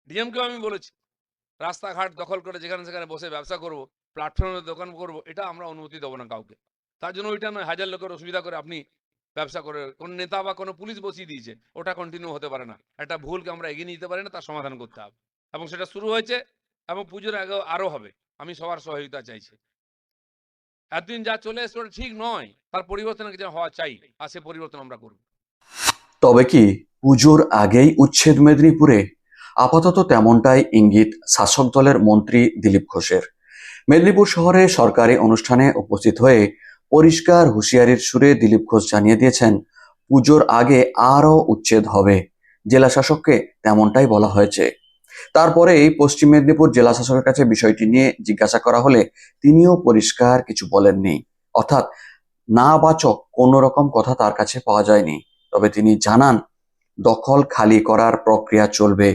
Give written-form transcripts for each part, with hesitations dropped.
ডিএমকেও আমি বলেছি, রাস্তাঘাট দখল করে যেখানে সেখানে বসে ব্যবসা করব, প্ল্যাটফর্মে দোকান করব, এটা আমরা অনুমতি দেবো না কাউকে। তার জন্য ওইটা নয় 1000 লোকের অসুবিধা করে আপনি ব্যবসা করে কোন নেতা বা কোনো পুলিশ বসিয়ে দিয়েছে, ওটা কন্টিনিউ হতে পারে না। একটা ভুলকে আমরা এগিয়ে নিতে পারি না, তার সমাধান করতে হবে। এবং সেটা শুরু হয়েছে এবং পুজোর আগেও আরও হবে। আমি সবার সহযোগিতা চাইছি। এতদিন যা চলে এসছে ওটা ঠিক নয়, তার পরিবর্তন যেন হওয়া চাই, আর সে পরিবর্তন আমরা করব। তবে কি পুজোর আগেই উচ্ছেদ মেদিনীপুরে? আপাতত তেমনটাই ইঙ্গিত শাসক দলের মন্ত্রী দিলীপ ঘোষের। মেদিনীপুর শহরে সরকারি অনুষ্ঠানে উপস্থিত হয়ে পরিষ্কার হুঁশিয়ারির সুরে দিলীপ ঘোষ জানিয়ে দিয়েছেন, পুজোর আগে আরও উচ্ছেদ হবে। জেলা শাসককে তেমনটাই বলা হয়েছে। তারপরেই পশ্চিম মেদিনীপুর জেলা শাসকের কাছে বিষয়টি নিয়ে জিজ্ঞাসা করা হলে তিনিও পরিষ্কার কিছু বলেননি। অর্থাৎ না বাচক কোনো রকম কথা তার কাছে পাওয়া যায়নি। তবে তিনি জানান, দখল খালি করার প্রক্রিয়া চলবে।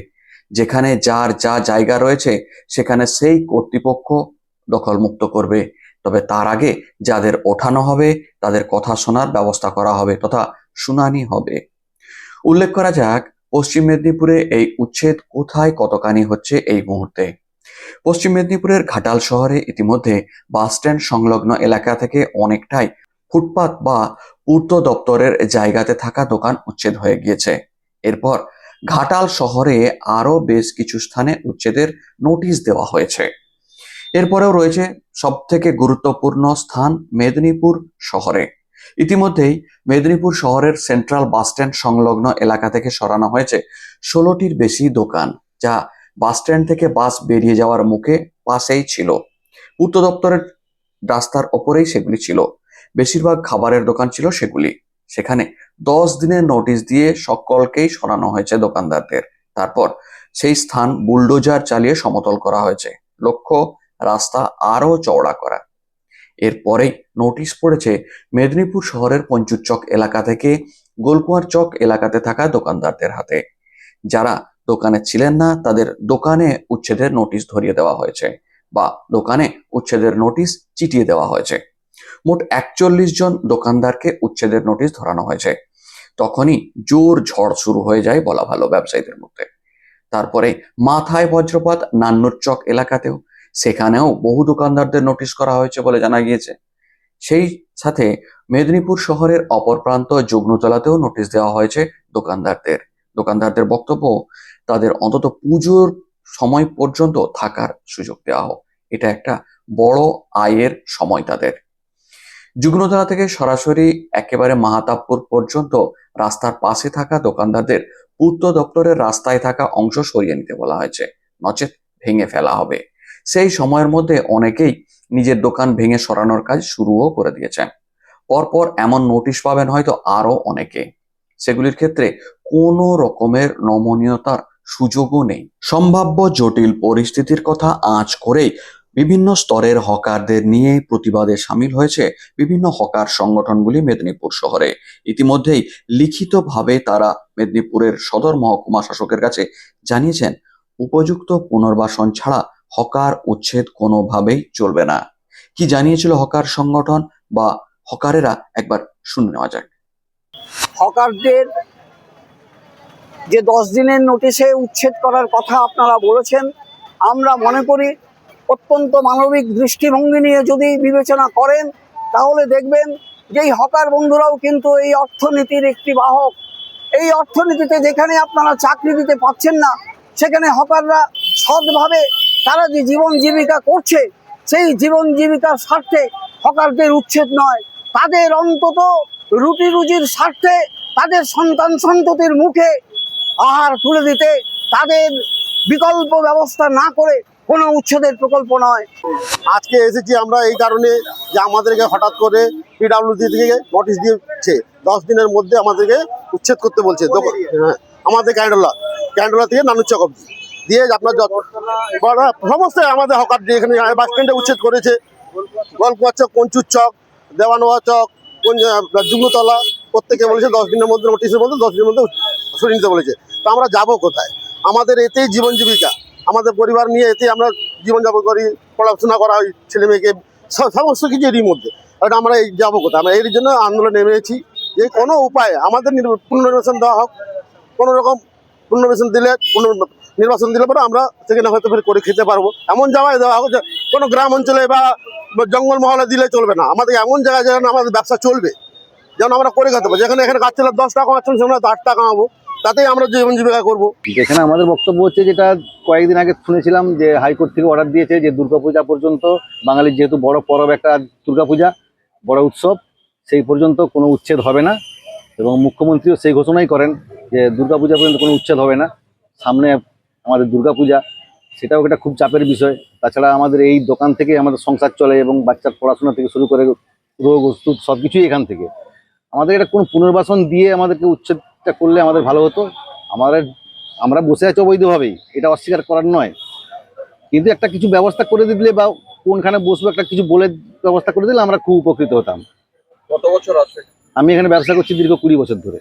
যেখানে যার যা জায়গা রয়েছে সেখানে সেই কর্তৃপক্ষ দখলমুক্ত করবে। তবে তার আগে যাদের ওঠানো হবে তাদের কথা শোনার ব্যবস্থা করা হবে তথা শুনানি হবে। উল্লেখ করা যাক, পশ্চিম মেদিনীপুরে এই উচ্ছেদ কোথায় কতখানি হচ্ছে এই মুহূর্তে। পশ্চিম মেদিনীপুরের ঘাটাল শহরে ইতিমধ্যে বাসস্ট্যান্ড সংলগ্ন এলাকা থেকে অনেকটাই ফুটপাত বা পূর্ত দপ্তরের জায়গাতে থাকা দোকান উচ্ছেদ হয়ে গিয়েছে। এরপর ঘাটাল শহরে আরো বেশ কিছু স্থানে উচ্ছেদের নোটিশ দেওয়া হয়েছে। এরপরেও রয়েছে সব থেকে গুরুত্বপূর্ণ স্থান মেদিনীপুর শহরে। ইতিমধ্যেই মেদিনীপুর শহরের সেন্ট্রাল বাসস্ট্যান্ড সংলগ্ন এলাকা থেকে সরানো হয়েছে 16টির বেশি দোকান, যা বাসস্ট্যান্ড থেকে বাস বেরিয়ে যাওয়ার মুখে পাশেই ছিল। পূর্ত দপ্তরের রাস্তার ওপরেই সেগুলি ছিল। বেশিরভাগ খাবারের দোকান ছিল সেগুলি। সেখানে 10 দিনের নোটিশ দিয়ে সকলকেই সরানো হয়েছে দোকানদারদের। তারপর সেই স্থান বুলডোজার চালিয়ে সমতল করা হয়েছে, লক্ষ্য রাস্তা আরো চওড়া করা। এরপরেই নোটিশ পড়েছে মেদিনীপুর শহরের পঞ্চুর চক এলাকা থেকে গোলকুয়ার চক এলাকাতে থাকা দোকানদারদের হাতে। যারা দোকানে ছিলেন না তাদের দোকানে উচ্ছেদের নোটিশ ধরিয়ে দেওয়া হয়েছে বা দোকানে উচ্ছেদের নোটিশ চিটিয়ে দেওয়া হয়েছে। মোট 41 জন দোকানদারকে উচ্ছেদের নোটিশ ধরানো হয়েছে। তখনই জোর ঝড় শুরু হয়ে যায় বলা ভালো ব্যবসায়ীদের মধ্যে। তারপরে মাথায় বজ্রপাত নান্নুর চক এলাকাতেও, সেখানেও বহু দোকানদারদের নোটিশ করা হয়েছে বলে জানা গিয়েছে। সেই সাথে মেদিনীপুর শহরের অপর প্রান্ত যুগ্নতলাতেও নোটিশ দেওয়া হয়েছে দোকানদারদের। দোকানদারদের বক্তব্য, তাদের অন্তত পুজোর সময় পর্যন্ত থাকার সুযোগ দেওয়া হোক। এটা একটা বড় আয়ের সময় তাদের। যুগ্নতলা থেকে সরাসরি একেবারে মাহাতাবপুর পর্যন্ত রাস্তার পাশে থাকা দোকানদারদের পূর্ত দপ্তরের রাস্তায় থাকা অংশ সরিয়ে নিতে বলা হয়েছে, নচেত ভেঙে ফেলা হবে। সেই সময়ের মধ্যে অনেকেই নিজের দোকান ভেঙে সরানোর কাজ শুরুও করে দিয়েছেন। পরপর এমন নোটিশ পাবেন হয়তো আরো অনেকে। সেগুলির ক্ষেত্রে কোনো রকমের নমনীয়তার সুযোগও নেই। সম্ভাব্য জটিল পরিস্থিতির কথা আঁচ করেই বিভিন্ন স্তরের হকারদের নিয়ে প্রতিবাদে সামিল হয়েছে বিভিন্ন হকার সংগঠনগুলি মেদিনীপুর শহরে। ইতিমধ্যেই লিখিতভাবে তারা মেদিনীপুরের সদর মহকুমা শাসকের কাছে জানিয়েছেন, উপযুক্ত পুনর্বাসন ছাড়া হকার উচ্ছেদ কোনোভাবেই চলবে না। কি জানিয়েছিল হকার সংগঠন বা হকারেরা, একবার শুনে নেওয়া যাক। হকারদের যে 10 দিনের নোটিশে উচ্ছেদ করার কথা আপনারা বলেছেন, আমরা মনে করি অত্যন্ত মানবিক দৃষ্টিভঙ্গি নিয়ে যদি বিবেচনা করেন তাহলে দেখবেন যে এই হকার বন্ধুরাও কিন্তু এই অর্থনীতির একটি বাহক। এই অর্থনীতিতে যেখানে আপনারা চাকরি দিতে পাচ্ছেন না, সেখানে হকাররা সৎভাবে তারা যে জীবন জীবিকা করছে, সেই জীবন জীবিকার স্বার্থে হকারদের উচ্ছেদ নয়, তাদের অন্তত রুটি রুজির স্বার্থে তাদের সন্তান সন্ততির মুখে আহার তুলে দিতে তাদের বিকল্প ব্যবস্থা না করে কোনো উচ্ছেদের প্রকল্প নয়। আজকে এসেছি আমরা এই কারণে যে আমাদেরকে হঠাৎ করে পিডাব্লিউডি থেকে নোটিশ দিয়েছে 10 দিনের মধ্যে আমাদেরকে উচ্ছেদ করতে বলছে। আমাদের ক্যান্ডোলা থেকে নানুর চক অবধি দিয়ে আপনার সমস্ত আমাদের হকার যে এখানে বাস স্ট্যান্ডে উচ্ছেদ করেছে, গল্পুয়ার চক, পঞ্চুর চক, দেওয়ানোয়া চক, যুগ্নতলা, প্রত্যেকে বলেছে 10 দিনের মধ্যে, নোটিশের মধ্যে 10 দিনের মধ্যে সরিয়ে নিতে বলেছে। তো আমরা যাবো কোথায়? আমাদের এতেই জীবন জীবিকা, আমাদের পরিবার নিয়ে এতে আমরা জীবনযাপন করি, পড়াশোনা করা হয় ছেলে মেয়েকে, সমস্ত কিছু এরই মধ্যে। কারণ আমরা এই যাবো কোথায়? আমরা এর জন্য আন্দোলনে নেমেছি যে কোনো উপায়ে আমাদের পুনর্নির্বাচন দেওয়া হোক, কোনো রকম পুনর্বাসন দিলে নির্বাচন দিলে পরে আমরা সেখানে হয়তো ফের করে খেতে পারবো। এমন জায়গায় দেওয়া হোক যে কোনো গ্রাম অঞ্চলে বা জঙ্গল মহলে দিলে চলবে না, আমাদের এমন জায়গায় যেন আমাদের ব্যবসা চলবে, যেন আমরা করে খেতে পারবো। যেখানে এখানে কাজ চলে 10 টাকা কামাচ্ছেন, সেখানে 8 টাকা কামাবো, তাতেই আমরা জীবন জীবিকা করবো। যেখানে আমাদের বক্তব্য হচ্ছে, যেটা কয়েকদিন আগে শুনেছিলাম যে হাইকোর্ট থেকে অর্ডার দিয়েছে যে দুর্গাপূজা পর্যন্ত, বাঙালির যেহেতু বড় পরব একটা দুর্গাপূজা, বড় উৎসব, সেই পর্যন্ত কোনো উচ্ছেদ হবে না। এবং মুখ্যমন্ত্রীও সেই ঘোষণাই করেন যে দুর্গাপূজা পর্যন্ত কোনো উচ্ছেদ হবে না। সামনে আমাদের দুর্গাপূজা, সেটাও একটা খুব চাপের বিষয়। তাছাড়া আমাদের এই দোকান থেকে আমাদের সংসার চলে এবং বাচ্চার পড়াশোনা থেকে শুরু করে রোগ ওষুধ সব কিছুই এখান থেকে। আমাদের এটা কোনো পুনর্বাসন দিয়ে আমাদেরকে উচ্ছেদটা করলে আমাদের ভালো হতো। আমরা বসে আছি অবৈধভাবেই, এটা অস্বীকার করার নয়, কিন্তু একটা কিছু ব্যবস্থা করে দিলে বা কোনখানে বসবো একটা কিছু বলে ব্যবস্থা করে দিলে আমরা খুব উপকৃত হতাম। কত বছর আছে আমি এখানে ব্যবসা করছি দীর্ঘ 20 বছর ধরে।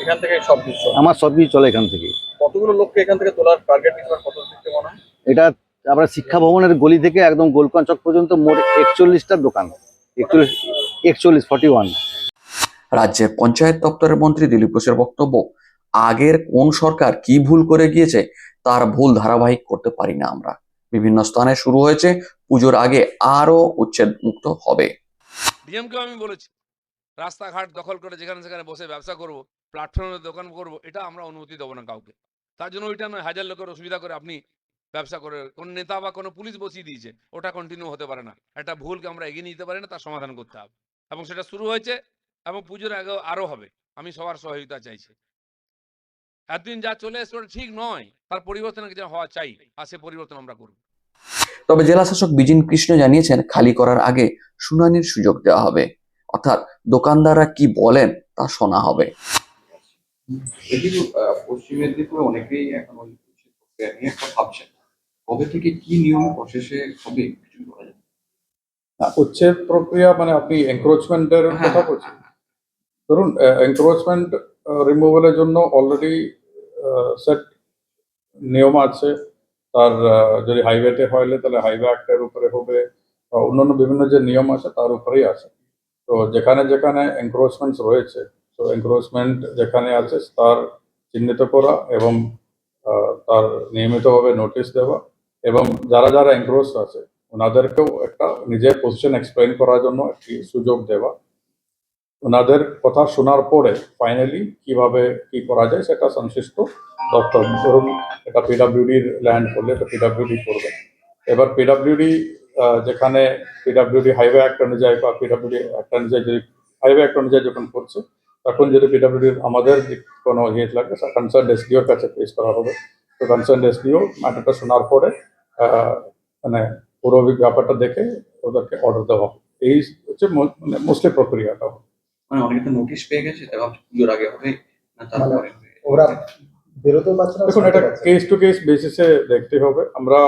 এখান থেকে সব কিছু? আমার সব কিছু চলে এখান থেকে। কতগুলো লোককে এখান থেকে তোলার টার্গেট নিতে কত দিতে মনে হয়? এটা আমরা শিক্ষা ভবনের গলি থেকে একদম গোলকগঞ্জ চক পর্যন্ত মোট 41টা দোকান, 41 রাজ্যের পঞ্চায়েত দপ্তরের মন্ত্রী দিলীপ ঘোষের বক্তব্য, আগের কোন সরকার কি ভুল করে গিয়েছে তার ভুল ধারাবাহিক করতে পারি না আমরা। বিভিন্ন স্থানে শুরু হয়েছে, পুজোর আগে আরো উচ্ছেদ মুক্ত হবে। ডিএমকেও আমি বলেছি, রাস্তাঘাট দখল করে যেখানে সেখানে বসে ব্যবসা করব, প্ল্যাটফর্মে দোকান করব, এটা আমরা অনুমতি দেবো না কাউকে। তার জন্য ওইটা নয় 1000 লোকের অসুবিধা করে আপনি ব্যবসা করে কোন নেতা বা কোনো পুলিশ বসিয়ে দিয়েছে, ওটা কন্টিনিউ হতে পারে না। একটা ভুলকে আমরা এগিয়ে নিতে পারি না, তার সমাধান করতে হবে। এবং সেটা শুরু হয়েছে এবং পুজোর আগেও আরো হবে। আমি সবার সহযোগিতা চাইছি। এতদিন যা চলে এসছে ওটা ঠিক নয়, তার পরিবর্তন কিছু হওয়া চাই, আর সে পরিবর্তন আমরা করব। তবে জেলা শাসক বিজিন কৃষ্ণ জানিয়েছেন, খালি করার আগে শুনানির সুযোগ দেওয়া হবে, অর্থাৎ দোকানদাররা কি বলেন তা শোনা হবে। এদিকে পশ্চিম মেদিনীপুরে অনেকেই এখন ওই প্রক্রিয়া নিয়ে একটা ভাবছেন, কবে থেকে কি নিয়ম প্রসেসে হবে কিছু বলা যায়? উচ্ছেদ প্রক্রিয়া মানে আপনি এনক্রোচমেন্টের কথা বলছেন? ধরুন, এনক্রোচমেন্ট রিমুভালের জন্য অলরেডি সেট নিয়ম আছে। তার যদি হাইওয়েতে হলে তাহলে হাইওয়ে অ্যাক্টের উপরে হবে, অন্যান্য বিভিন্ন যে নিয়ম আছে তার উপরেই আছে। তো যেখানে যেখানে এনক্রোচমেন্ট রয়েছে, তো এনক্রোচমেন্ট যেখানে আছে তার চিহ্নিত করা এবং তার নিয়মিতভাবে নোটিশ দেওয়া, এবং যারা যারা এনক্রোচ আছে ওনাদেরকেও একটা নিজের পজিশন এক্সপ্লেন করার জন্য একটি সুযোগ দেওয়া। ওনাদের কথা শোনার পরে ফাইনালি কিভাবে কি করা যায় সেটা সংশ্লিষ্ট দপ্তর, ধরুন এটা পিডাব্লিউডির ল্যান্ড করলে এটা পিডাব্লিউডি করবে। এবার পিডাব্লিউডি যেখানে পিডাব্লিউডি হাইওয়ে অ্যাক্ট অনুযায়ী বা পিডাব্লিউডি অ্যাক্ট অনুযায়ী যদি হাইওয়ে অ্যাক্ট অনুযায়ী যখন করছে, তখন যদি পিডাব্লিউডির আমাদের কোনো ইয়ে লাগবে কনসার্ন এসডিওর কাছে পেশ করা হবে। তো কনসার্ন এসডিও ম্যাটারটা শোনার পরে মানে পুরো ব্যাপারটা দেখে ওদেরকে অর্ডার দেওয়া হবে। এই হচ্ছে মানে মোস্টলি প্রক্রিয়াটা। মানে অনেকে তো নোটিশ পেয়ে গেছে, তাই ভাবছি পুজোর আগে হবে না তারপরে হবে। ওরা বেরোতে পারছে না। দেখুন, এটা কেস টু কেস বেসিসে দেখতে হবে। আমরা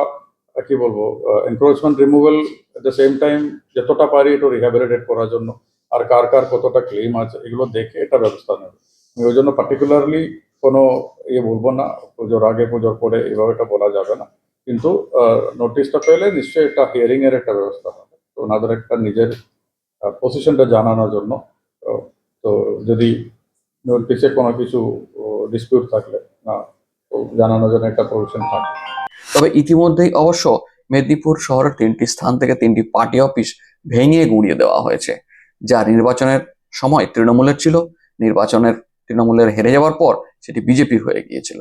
কি বলবো, encroachment removal at the same time যতটা পারি একটু রিহ্যাবিলিটেট করার জন্য, আর কার কার কতটা ক্লেম আছে এগুলো দেখে এটা ব্যবস্থা নেবে। আমি ওই জন্য পার্টিকুলারলি কোনো বলবো না, পুজোর আগে পুজোর পরে এভাবে এটা বলা যাবে না। কিন্তু নোটিশটা পেলে নিশ্চয়ই একটা হিয়ারিং এর একটা ব্যবস্থা হবে, তো ওনাদের একটা নিজের পজিশনটা জানানোর জন্য। তো যদি নোটিশে কোনো কিছু ডিসপিউট থাকলে না, তো জানানোর জন্য একটা প্রভিশন থাকে। তবে ইতিমধ্যেই অবশ্য মেদিনীপুর শহরের 3টি স্থান থেকে 3টি পার্টি অফিস ভেঙে গুঁড়িয়ে দেওয়া হয়েছে, যা নির্বাচনের সময় তৃণমূলের ছিল। নির্বাচনের তৃণমূলের হেরে যাওয়ার পর সেটি বিজেপির হয়ে গিয়েছিল।